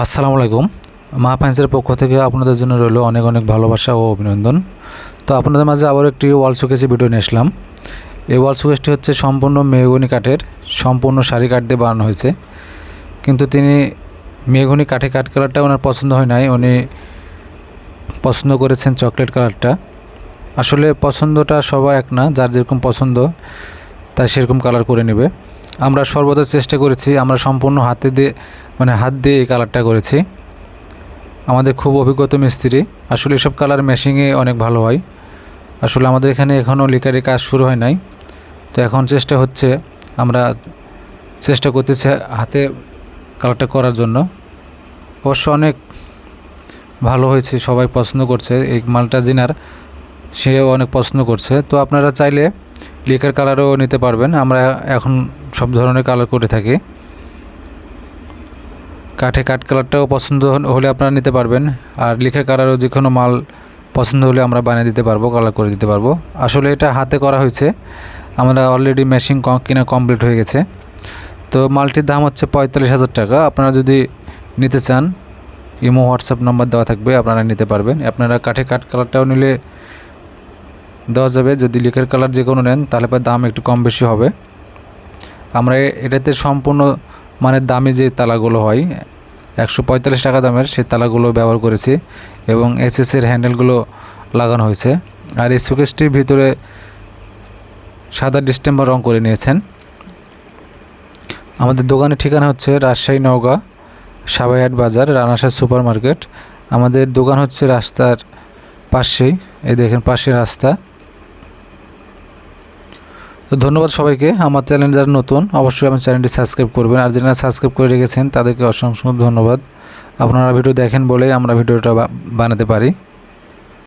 আসসালামু আলাইকুম। মা ফাইন্সের পক্ষ থেকে আপনাদের জন্য রইল অনেক অনেক ভালোবাসা ও অভিনন্দন। তো আপনাদের মাঝে আবার একটি ওয়াল শোকেসের ভিডিও নিয়ে আসলাম। এই ওয়াল শোকেসটি হচ্ছে সম্পূর্ণ মেহগনি কাঠের, সম্পূর্ণ সারি কাঠ দিয়ে বানানো হয়েছে। কিন্তু তিনি মেহগনি কাঠে কাঠ কালারটা ওনার পছন্দ হয় নাই, উনি পছন্দ করেছেন চকলেট কালারটা। আসলে পছন্দটা সবার এক না, যার যেরকম পছন্দ তাই সেরকম কালার করে নেবে। আমরা সর্বদা চেষ্টা করেছি, আমরা সম্পূর্ণ হাত দিয়ে এই কালারটা করেছি। আমাদের খুব অভিজ্ঞতা মিস্ত্রি, আসলে এসব কালার মেশিংয়ে অনেক ভালো হয়। আসলে আমাদের এখানে এখনও লিকারের কাজ শুরু হয় নাই, তো এখন আমরা চেষ্টা করতেছি হাতে কালারটা করার জন্য। অবশ্য অনেক ভালো হয়েছে, সবাই পছন্দ করছে এই মালটা। জিনার সেও অনেক পছন্দ করছে। তো আপনারা চাইলে লিকার কালারও নিতে পারবেন, আমরা এখন সব ধরনের কালার করে থাকি। কাঠে কাঠ কালারটাও পছন্দ হলে আপনারা নিতে পারবেন, আর লিখার কালারও যে কোনো মাল পছন্দ হলে আমরা বানিয়ে দিতে পারবো, কালার করে দিতে পারবো। আসলে এটা হাতে করা হয়েছে, আমরা অলরেডি মেশিন কিনা কমপ্লিট হয়ে গেছে। তো মালটির দাম হচ্ছে 45,000 টাকা। আপনারা যদি নিতে চান, ইমো হোয়াটসঅ্যাপ নাম্বার দেওয়া থাকবে, আপনারা নিতে পারবেন। আপনারা কাঠে কাঠ কালারটাও নিলে দেওয়া যাবে। যদি লিখার কালার যে কোনো নেন তাহলে দাম একটু কম বেশি হবে। আমরা এটাতে সম্পূর্ণ দামি যে তালাগুলো হয় 145 টাকা দামের, সেই তালাগুলো ব্যবহার করেছি এবং এসএসের হ্যান্ডেলগুলো লাগানো হয়েছে। আর এই শোকেসটির ভিতরে সাদা ডিস্টেম্বার রং করে নিয়েছেন। আমাদের দোকানের ঠিকানা হচ্ছে রাজশাহী নওগাঁ সাবাইহাট বাজার, রানাশাহ সুপার মার্কেট। আমাদের দোকান হচ্ছে রাস্তার পাশেই, এই দেখেন পাশে রাস্তা। তো ধন্যবাদ সবাইকে। আমার চ্যানেল যারা নতুন অবশ্যই আমার চ্যানেলটি সাবস্ক্রাইব করবেন, আর যারা সাবস্ক্রাইব করে রেখেছেন তাদেরকে অসংখ্য ধন্যবাদ। আপনারা ভিডিও দেখেন বলেই আমরা ভিডিওটা বানাতে পারি।